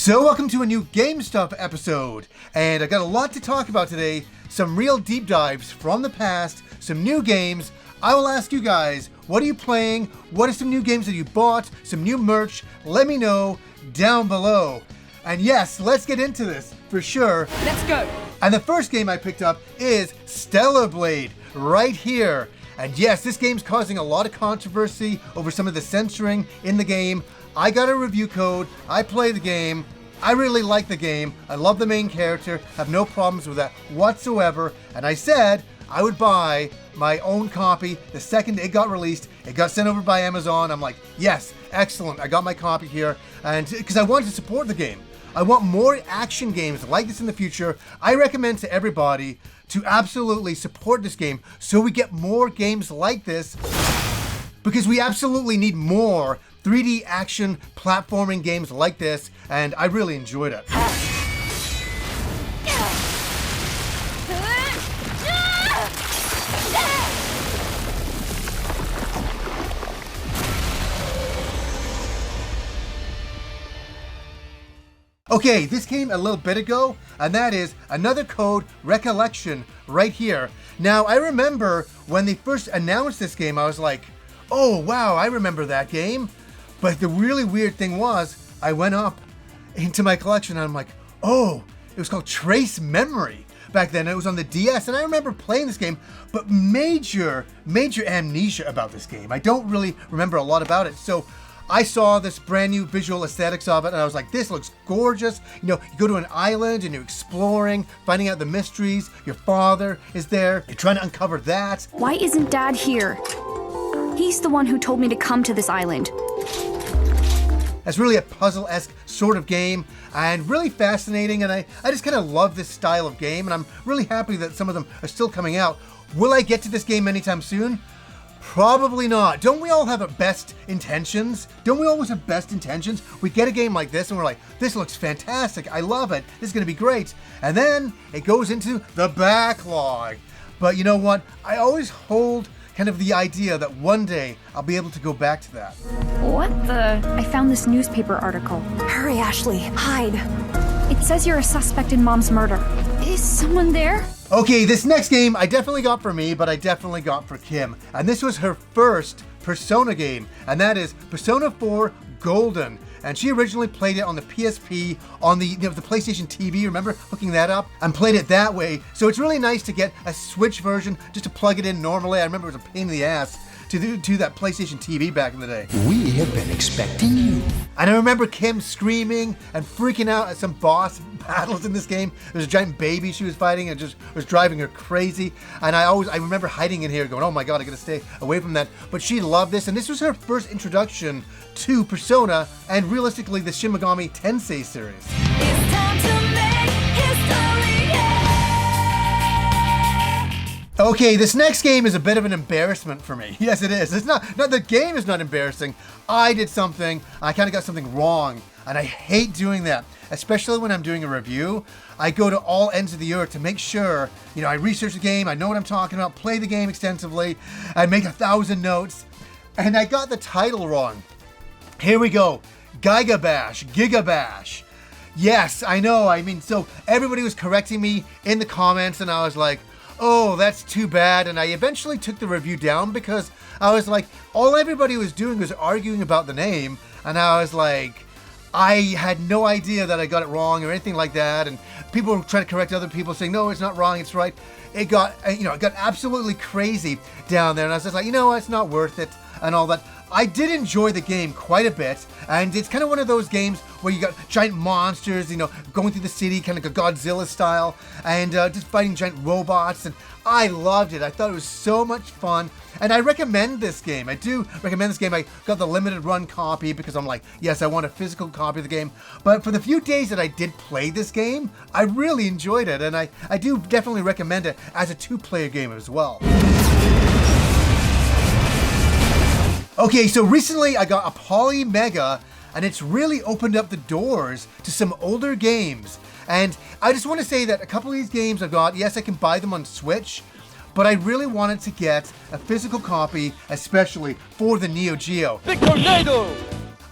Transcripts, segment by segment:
So welcome to a new Game Stuff episode, and I got a lot to talk about today. Some real deep dives from the past, some new games. I will ask you guys, what are you playing? What are some new games that you bought? Some new merch? Let me know down below. And yes, let's get into this for sure. Let's go. And the first game I picked up is Stellar Blade, right here. And yes, this game's causing a lot of controversy over some of the censoring in the game. I got a review code, I play the game, I really like the game, I love the main character, have no problems with that whatsoever, and I said I would buy my own copy the second it got released. It got sent over by Amazon. I'm like, yes, excellent, I got my copy here, and because I wanted to support the game. I want more action games like this in the future. I recommend to everybody to absolutely support this game so we get more games like this, because we absolutely need more 3D action platforming games like this, and I really enjoyed it. Okay, this came a little bit ago, and that is another code, Recollection, right here. Now, I remember when they first announced this game, I was like, oh wow, I remember that game. But the really weird thing was, I went up into my collection and I'm like, oh, it was called Trace Memory back then. It was on the DS, and I remember playing this game, but major amnesia about this game. I don't really remember a lot about it. So I saw this brand new visual aesthetics of it, and I was like, this looks gorgeous. You know, you go to an island and you're exploring, finding out the mysteries. Your father is there. You're trying to uncover that. Why isn't Dad here? He's the one who told me to come to this island. It's really a puzzle-esque sort of game, and really fascinating, and I just kind of love this style of game, and I'm really happy that some of them are still coming out. Will I get to this game anytime soon? Probably not. Don't we all have best intentions? Don't we always have best intentions? We get a game like this and we're like, this looks fantastic, I love it, this is gonna be great. And then it goes into the backlog. But you know what? I always hold kind of the idea that one day I'll be able to go back to that. What the? I found this newspaper article. Hurry, Ashley, hide. It says you're a suspect in Mom's murder. Is someone there? Okay, this next game I definitely got for me, but I definitely got for Kim. And this was her first Persona game, and that is Persona 4 Golden. And she originally played it on the PSP, on the PlayStation TV, remember hooking that up? And played it that way. So it's really nice to get a Switch version just to plug it in normally. I remember it was a pain in the ass to do that PlayStation TV back in the day. We have been expecting you. And I remember Kim screaming and freaking out at some boss battles in this game. There was a giant baby she was fighting and just was driving her crazy. And I remember hiding in here going, oh my god, I gotta stay away from that. But she loved this, and this was her first introduction to Persona and realistically the Shin Megami Tensei series. It's time to make history, yeah. Okay, this next game is a bit of an embarrassment for me. Yes, it is. It's not the game is not embarrassing. I did something, I kind of got something wrong, and I hate doing that, especially when I'm doing a review. I go to all ends of the earth to make sure, I research the game, I know what I'm talking about, play the game extensively, I make 1,000 notes, and I got the title wrong. Here we go, Gacha Bash. Yes, I know, so everybody was correcting me in the comments, and I was like, oh, that's too bad. And I eventually took the review down because I was like, all everybody was doing was arguing about the name. And I was like, I had no idea that I got it wrong or anything like that. And people were trying to correct other people saying, no, it's not wrong, it's right. It got, it got absolutely crazy down there. And I was just like, it's not worth it and all that. I did enjoy the game quite a bit, and it's kind of one of those games where you got giant monsters, going through the city, kind of like a Godzilla style, and just fighting giant robots, and I loved it. I thought it was so much fun, and I recommend this game. I do recommend this game. I got the limited run copy because I'm like, yes, I want a physical copy of the game, but for the few days that I did play this game, I really enjoyed it, and I do definitely recommend it as a two-player game as well. Okay, so recently I got a Poly Mega, and it's really opened up the doors to some older games. And I just want to say that a couple of these games I've got, yes, I can buy them on Switch, but I really wanted to get a physical copy, especially for the Neo Geo. Big tornado!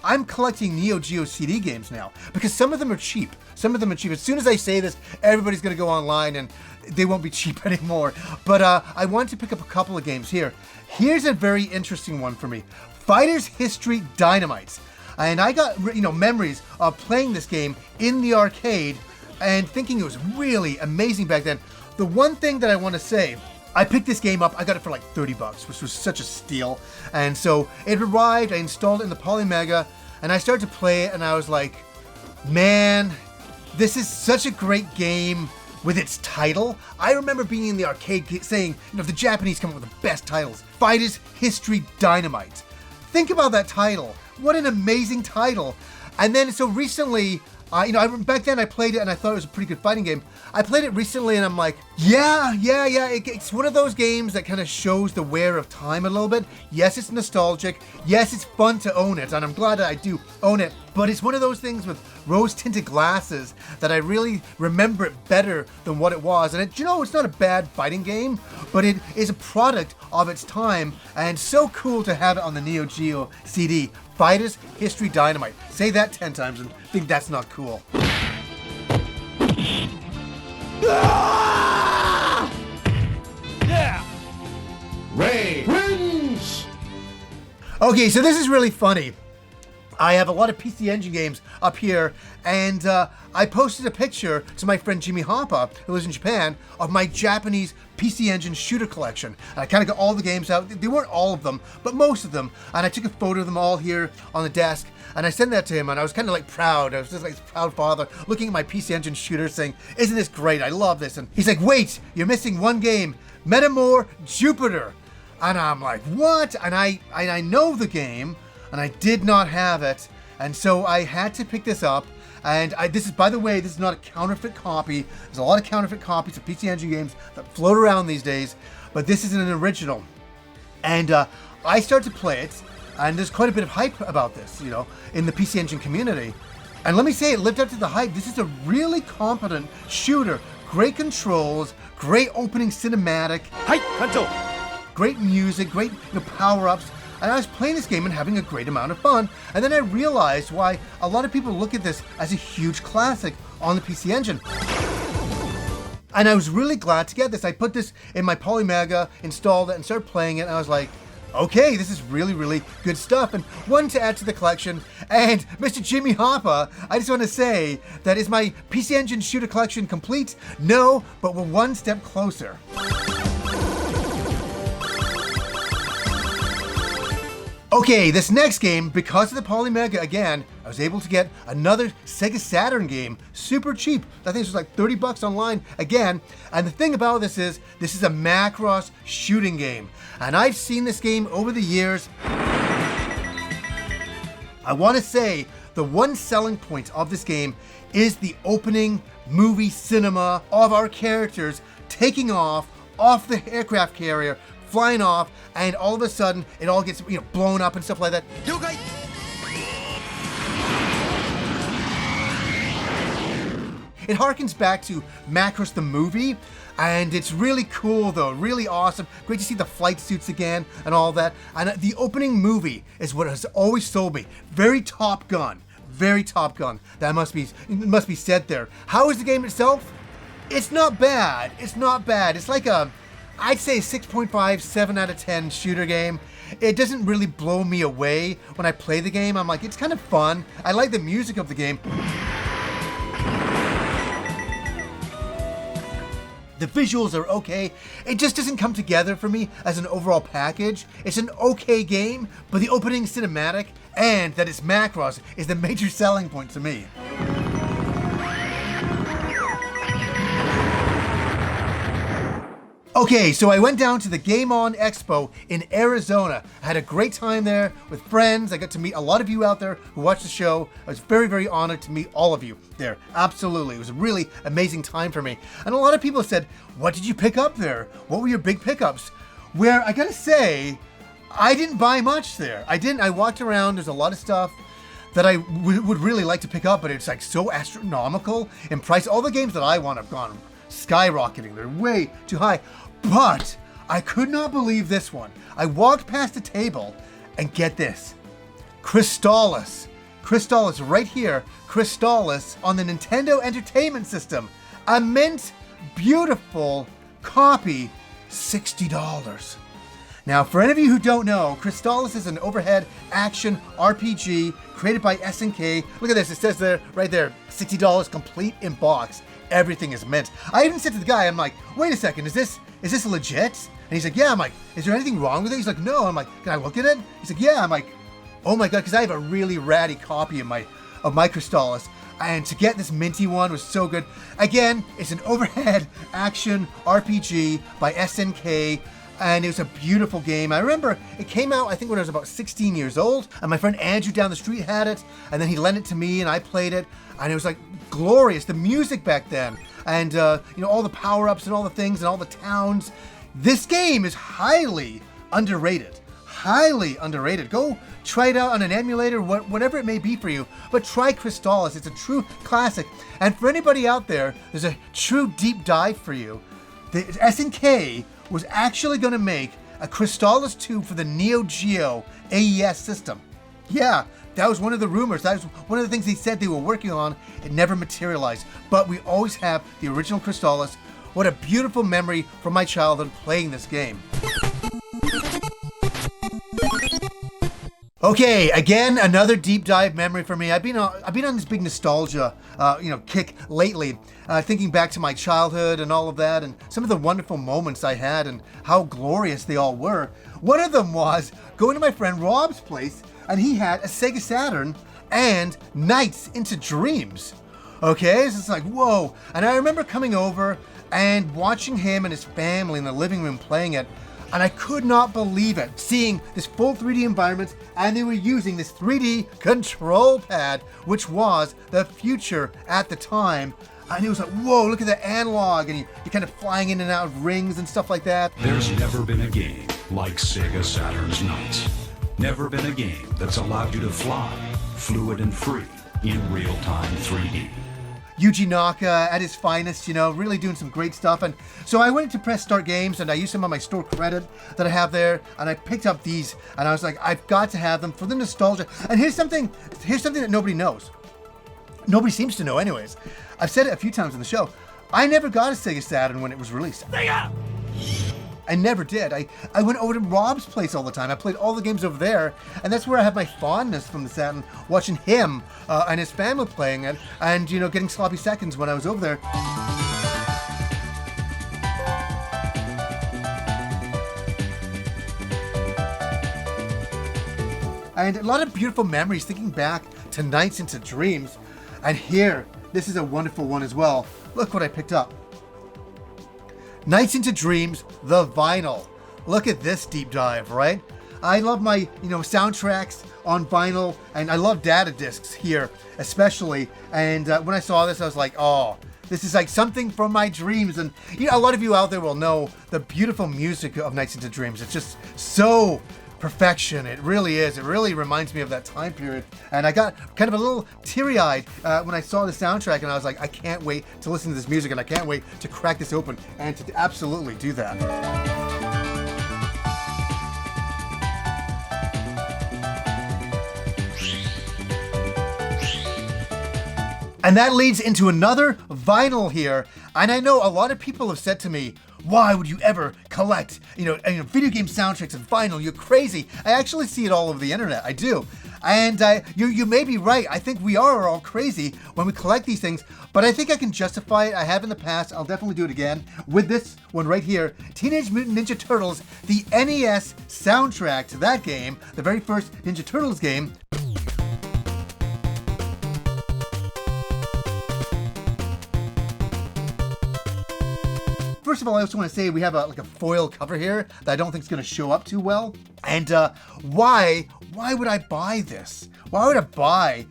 I'm collecting Neo Geo CD games now because some of them are cheap. Some of them are cheap. As soon as I say this, everybody's going to go online and they won't be cheap anymore. But I wanted to pick up a couple of games here. Here's a very interesting one for me. Fighters History Dynamite. And I got, memories of playing this game in the arcade and thinking it was really amazing back then. The one thing that I want to say, I picked this game up, I got it for like $30, which was such a steal. And so it arrived, I installed it in the Polymega, and I started to play it, and I was like, man, this is such a great game with its title. I remember being in the arcade saying, the Japanese come up with the best titles. Fighters History Dynamite. Think about that title. What an amazing title. And then, so recently, back then I played it and I thought it was a pretty good fighting game. I played it recently and I'm like, yeah. It's one of those games that kind of shows the wear of time a little bit. Yes, it's nostalgic. Yes, it's fun to own it, and I'm glad that I do own it. But it's one of those things with rose-tinted glasses that I really remember it better than what it was. And it's not a bad fighting game, but it is a product of its time, and so cool to have it on the Neo Geo CD. Fighters History Dynamite. Say that 10 times and think that's not cool. Yeah! Ray wins! Okay, so this is really funny. I have a lot of PC Engine games up here, and I posted a picture to my friend Jimmy Hoppa, who lives in Japan, of my Japanese PC Engine shooter collection. And I kind of got all the games out. They weren't all of them, but most of them. And I took a photo of them all here on the desk, and I sent that to him, and I was kind of like proud. I was just like a proud father looking at my PC Engine shooter saying, isn't this great? I love this. And he's like, wait, you're missing one game, Metamor Jupiter. And I'm like, what? And I know the game, and I did not have it, and so I had to pick this up. And this is, by the way, this is not a counterfeit copy. There's a lot of counterfeit copies of PC Engine games that float around these days, but this is an original. And I started to play it, and there's quite a bit of hype about this, in the PC Engine community. And let me say, it lived up to the hype. This is a really competent shooter. Great controls, great opening cinematic. Hi, Kanto! Great music, great power-ups. And I was playing this game and having a great amount of fun. And then I realized why a lot of people look at this as a huge classic on the PC Engine. And I was really glad to get this. I put this in my Polymega, installed it, and started playing it. And I was like, okay, this is really, really good stuff. And one to add to the collection. And Mr. Jimmy Hoppa, I just want to say that is my PC Engine shooter collection complete? No, but we're one step closer. Okay, this next game, because of the Polymega again, I was able to get another Sega Saturn game, super cheap. I think this was like $30 online again. And the thing about this is a Macross shooting game. And I've seen this game over the years. I want to say the one selling point of this game is the opening movie cinema of our characters taking off the aircraft carrier, flying off, and all of a sudden it all gets blown up and stuff like that. It harkens back to Macross the movie, and it's really cool though, really awesome. Great to see the flight suits again and all that. And the opening movie is what has always sold me. Very Top Gun. That must be said there. How is the game itself? It's not bad. It's like I'd say 6.5, 7 out of 10 shooter game. It doesn't really blow me away when I play the game. I'm like, it's kind of fun. I like the music of the game. The visuals are okay. It just doesn't come together for me as an overall package. It's an okay game, but the opening cinematic and that it's Macross is the major selling point to me. Okay, so I went down to the Game On Expo in Arizona. I had a great time there with friends. I got to meet a lot of you out there who watched the show. I was very, very honored to meet all of you there. Absolutely. It was a really amazing time for me. And a lot of people said, what did you pick up there? What were your big pickups? Where I gotta say, I didn't buy much there. I walked around. There's a lot of stuff that I would really like to pick up, but it's like so astronomical in price. All the games that I want have gone skyrocketing. They're way too high. But I could not believe this one. I walked past the table and get this. Krisalis. Krisalis right here. Krisalis on the Nintendo Entertainment System. A mint, beautiful copy, $60. Now, for any of you who don't know, Krisalis is an overhead action RPG created by SNK. Look at this, it says there, right there, $60 complete in box. Everything is mint. I even said to the guy, I'm like, wait a second, is this legit? And he's like, yeah. I'm like, is there anything wrong with it? He's like, no. I'm like, can I look at it? He's like, yeah. I'm like, oh my God, because I have a really ratty copy of my Krisalis. And to get this minty one was so good. Again, it's an overhead action RPG by SNK. And it was a beautiful game. I remember it came out, I think, when I was about 16 years old. And my friend Andrew down the street had it. And then he lent it to me and I played it. And it was like glorious. The music back then. And, all the power-ups and all the things and all the towns. This game is highly underrated. Highly underrated. Go try it out on an emulator, whatever it may be for you. But try Krisalis. It's a true classic. And for anybody out there, there's a true deep dive for you. The SNK was actually going to make a Krisalis 2 for the Neo Geo AES system. Yeah, that was one of the rumors. That was one of the things they said they were working on. It never materialized. But we always have the original Krisalis. What a beautiful memory from my childhood playing this game. Okay, again, another deep dive memory for me. I've been on this big nostalgia, kick lately, thinking back to my childhood and all of that, and some of the wonderful moments I had and how glorious they all were. One of them was going to my friend Rob's place, and he had a Sega Saturn and Nights into Dreams. Okay, so it's like, whoa. And I remember coming over and watching him and his family in the living room playing it. And I could not believe it, seeing this full 3D environment, and they were using this 3D control pad, which was the future at the time. And it was like, whoa, look at the analog, and you're kind of flying in and out of rings and stuff like that. There's never been a game like Sega Saturn's Nights. Never been a game that's allowed you to fly, fluid and free, in real-time 3D. Yuji Naka at his finest, really doing some great stuff. And so I went to Press Start Games and I used them on my store credit that I have there. And I picked up these and I was like, I've got to have them for the nostalgia. And here's something that nobody knows. Nobody seems to know anyways. I've said it a few times on the show. I never got a Sega Saturn when it was released. Sega! I never did. I went over to Rob's place all the time. I played all the games over there, and that's where I have my fondness from the Saturn, watching him and his family playing it, and getting sloppy seconds when I was over there. And a lot of beautiful memories thinking back to Nights into Dreams. And here, this is a wonderful one as well. Look what I picked up. Nights into Dreams, the vinyl. Look at this deep dive, right? I love my, soundtracks on vinyl, and I love data discs here, especially. And when I saw this, I was like, oh, this is like something from my dreams. And a lot of you out there will know the beautiful music of Nights into Dreams. It's just so perfection. It really is. It really reminds me of that time period. And I got kind of a little teary-eyed when I saw the soundtrack, and I was like, I can't wait to listen to this music, and I can't wait to crack this open and to absolutely do that. And that leads into another vinyl here. And I know a lot of people have said to me, why would you ever collect, video game soundtracks and vinyl? You're crazy. I actually see it all over the internet. I do. And you may be right. I think we are all crazy when we collect these things, but I think I can justify it. I have in the past. I'll definitely do it again with this one right here. Teenage Mutant Ninja Turtles, the NES soundtrack to that game, the very first Ninja Turtles game. First of all, I also want to say we have a foil cover here that I don't think is going to show up too well. And why would I buy this? Why would I buy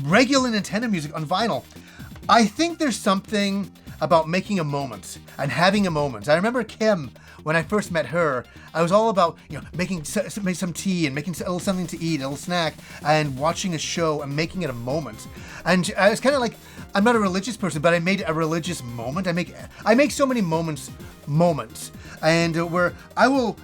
regular Nintendo music on vinyl? I think there's something about making a moment and having a moment. I remember Kim, when I first met her, I was all about, making some tea and making a little something to eat, a little snack, and watching a show and making it a moment. And I was kind of like, I'm not a religious person, but I made a religious moment. I make so many moments, and where I will,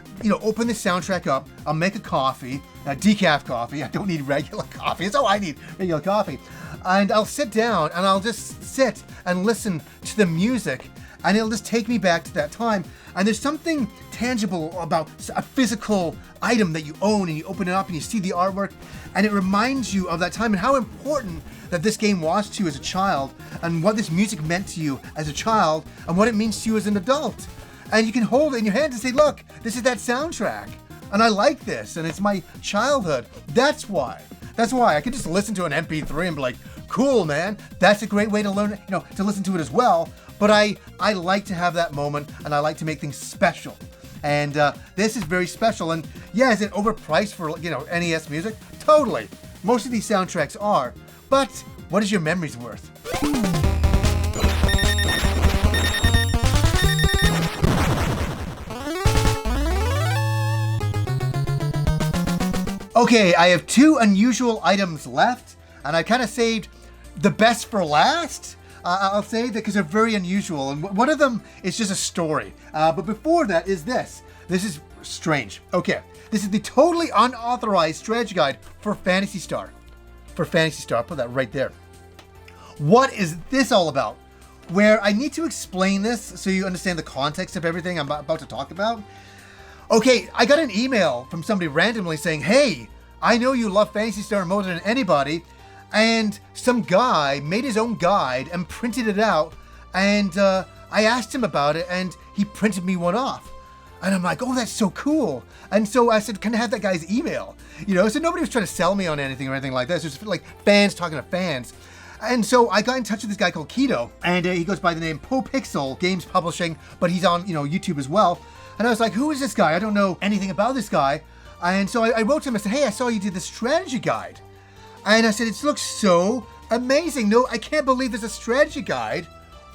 open the soundtrack up, I'll make a coffee, decaf coffee. I don't need regular coffee. It's I need regular coffee. And I'll sit down and I'll just sit and listen to the music, and it'll just take me back to that time. And there's something tangible about a physical item that you own, and you open it up and you see the artwork, and it reminds you of that time and how important that this game was to you as a child, and what this music meant to you as a child, and what it means to you as an adult. And you can hold it in your hands and say, look, this is that soundtrack, and I like this, and it's my childhood. That's why I could just listen to an MP3 and be like, cool, man. That's a great way to learn, to listen to it as well. But I like to have that moment, and I like to make things special. And this is very special. And yeah, is it overpriced for, NES music? Totally. Most of these soundtracks are. But what is your memories worth? Okay, I have 2 unusual items left, and I kind of saved the best for last. I'll say that because they're very unusual, and one of them is just a story. But before that is this. This is strange. Okay, this is the totally unauthorized strategy guide for Phantasy Star. For Phantasy Star, I'll put that right there. What is this all about? Where I need to explain this so you understand the context of everything I'm about to talk about. Okay, I got an email from somebody randomly saying, hey, I know you love Phantasy Star more than anybody, and some guy made his own guide and printed it out, and I asked him about it, and he printed me one off. And I'm like, oh, that's so cool. And so I said, can I have that guy's email? So nobody was trying to sell me on anything or anything like this. It was like fans talking to fans. And so I got in touch with this guy called Keto, and he goes by the name PoPixel Games Publishing, but he's on, YouTube as well. And I was like, who is this guy? I don't know anything about this guy. And so I wrote to him, I said, hey, I saw you did the strategy guide. And I said, it looks so amazing. No, I can't believe there's a strategy guide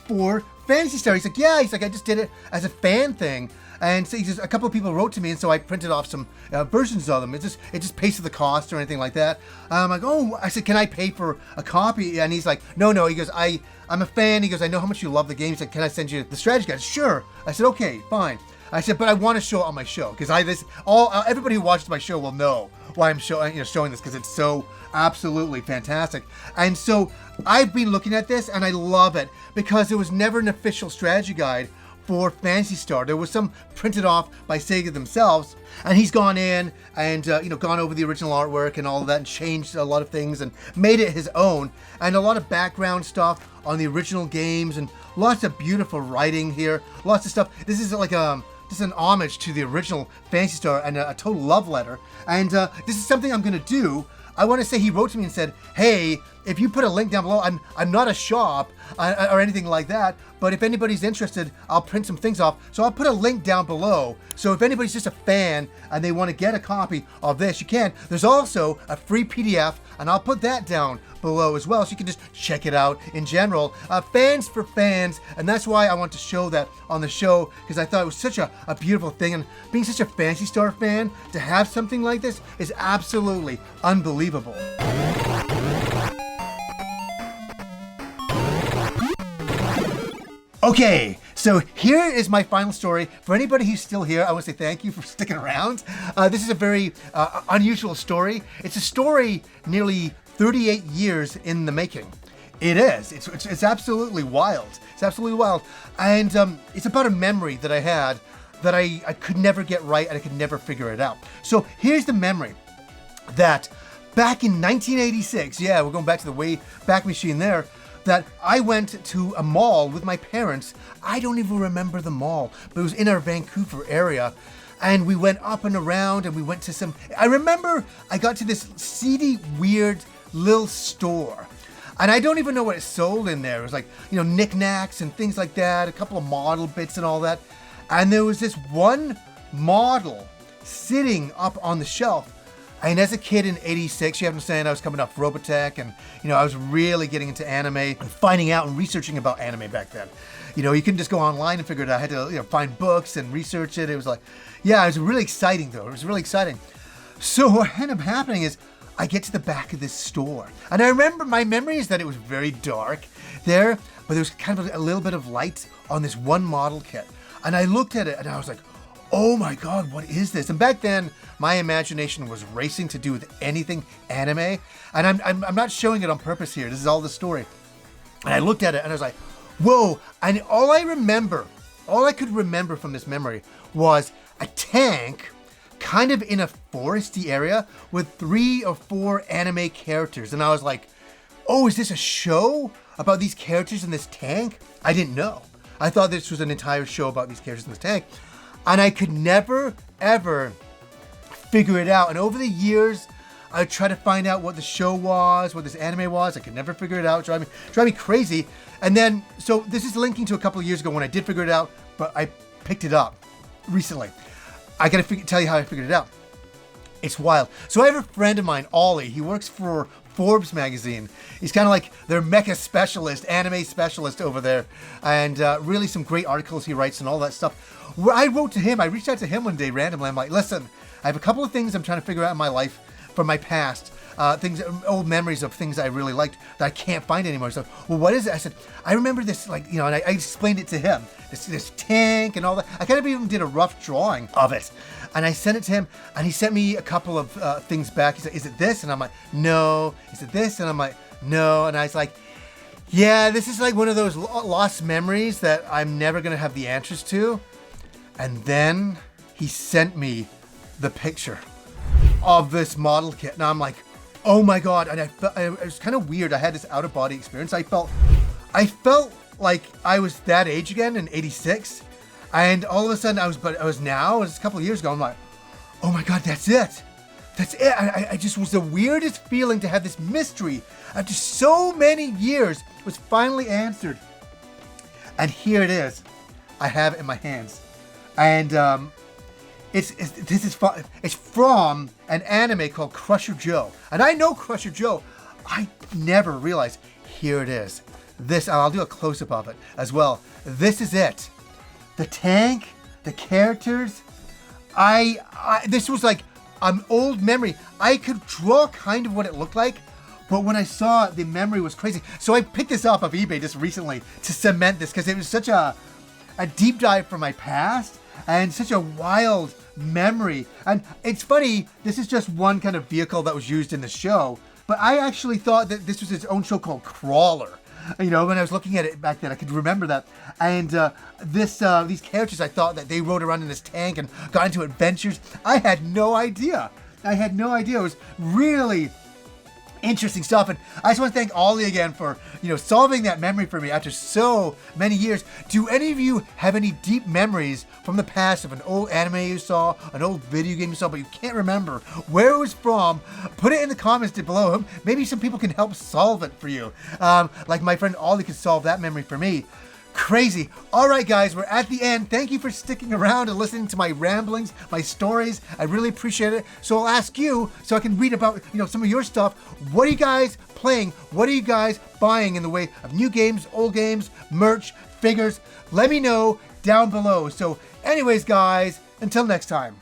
for Phantasy Star. He's like, yeah. He's like, I just did it as a fan thing. And so he says, a couple of people wrote to me, and so I printed off some versions of them. It just pasted the cost or anything like that. I'm like, oh, I said, can I pay for a copy? And he's like, no. He goes, I'm a fan. He goes, I know how much you love the game. He's like, can I send you the strategy guide? Sure. I said, okay, fine. I said, but I want to show it on my show, because everybody who watches my show will know why I'm showing this, because it's so absolutely fantastic. And so I've been looking at this, and I love it, because there was never an official strategy guide for Phantasy Star. There was some printed off by Sega themselves, and he's gone in and gone over the original artwork and all of that, and changed a lot of things and made it his own, and a lot of background stuff on the original games, and lots of beautiful writing here, lots of stuff. This is like just an homage to the original Phantasy Star, and a total love letter. And this is something I'm going to do. I want to say he wrote to me and said, hey, if you put a link down below, I'm not a shop or anything like that, but if anybody's interested, I'll print some things off. So I'll put a link down below. So if anybody's just a fan and they want to get a copy of this, you can. There's also a free PDF, and I'll put that down below as well, so you can just check it out in general. Fans for fans, and that's why I want to show that on the show, because I thought it was such a beautiful thing, and being such a Phantasy Star fan, to have something like this is absolutely unbelievable. Okay, so here is my final story. For anybody who's still here, I want to say thank you for sticking around. This is a very unusual story. It's a story nearly 38 years in the making. It is. It's absolutely wild. It's absolutely wild. And it's about a memory that I had that I could never get right, and I could never figure it out. So here's the memory that back in 1986, yeah, we're going back to the way back machine there, that I went to a mall with my parents. I don't even remember the mall, but it was in our Vancouver area. And we went up and around, and we went to I remember I got to this seedy, weird little store. And I don't even know what it sold in there. It was like, knickknacks and things like that, a couple of model bits and all that. And there was this one model sitting up on the shelf. And as a kid in 86, you have to understand, I was coming off Robotech, and, I was really getting into anime and finding out and researching about anime back then. You couldn't just go online and figure it out. I had to, find books and research it. It was like, yeah, it was really exciting though. It was really exciting. So what ended up happening is I get to the back of this store, and I remember my memory is that it was very dark there, but there was kind of a little bit of light on this one model kit. And I looked at it and I was like, oh my God, what is this? And back then, my imagination was racing to do with anything anime. And I'm not showing it on purpose here. This is all the story. And I looked at it and I was like, whoa. And all I could remember from this memory was a tank kind of in a foresty area with 3 or 4 anime characters. And I was like, oh, is this a show about these characters in this tank? I didn't know. I thought this was an entire show about these characters in this tank. And I could never, ever figure it out. And over the years, I would try to find out what the show was, what this anime was. I could never figure it out. Drive me crazy. And then, so this is linking to a couple of years ago when I did figure it out, but I picked it up recently. I gotta tell you how I figured it out. It's wild. So I have a friend of mine, Ollie. He works for Forbes magazine. He's kind of like their mecha specialist, anime specialist over there. And really some great articles he writes and all that stuff. Where I reached out to him one day randomly. I'm like, listen, I have a couple of things I'm trying to figure out in my life from my past. Old memories of things I really liked that I can't find anymore. So, well, what is it? I said, I remember this, like, and I explained it to him. This tank and all that. I kind of even did a rough drawing of it. And I sent it to him, and he sent me a couple of things back. He said, is it this? And I'm like, no. Is it this? And I'm like, no. And I was like, yeah, this is like one of those lost memories that I'm never going to have the answers to. And then he sent me the picture of this model kit. And I'm like, oh my God. And it was kind of weird. I had this out of body experience. I felt like I was that age again in 86. And all of a sudden it was a couple of years ago. I'm like, oh my God, that's it. That's it. I just was the weirdest feeling to have this mystery after so many years was finally answered. And here it is. I have it in my hands. And, it's from an anime called Crusher Joe. And I know Crusher Joe. I never realized. Here it is. I'll do a close-up of it as well. This is it. The tank, the characters. This was like an old memory. I could draw kind of what it looked like, but when I saw it, the memory was crazy. So I picked this up off eBay just recently to cement this because it was such a deep dive from my past and such a wild memory. And it's funny, this is just one kind of vehicle that was used in the show, but I actually thought that this was its own show called Crawler. When I was looking at it back then, I could remember that. And these characters, I thought that they rode around in this tank and got into adventures. I had no idea. It was really interesting stuff. And I just want to thank Ollie again for, solving that memory for me after so many years. Do any of you have any deep memories from the past of an old anime you saw, an old video game you saw, but you can't remember where it was from? Put it in the comments below. Maybe some people can help solve it for you. Like my friend Ollie could solve that memory for me. Crazy. All right, guys, we're at the end. Thank you for sticking around and listening to my ramblings, my stories. I really appreciate it. So I'll ask you, so I can read about, some of your stuff. What are you guys playing? What are you guys buying in the way of new games, old games, merch, figures? Let me know down below. So anyways, guys, until next time.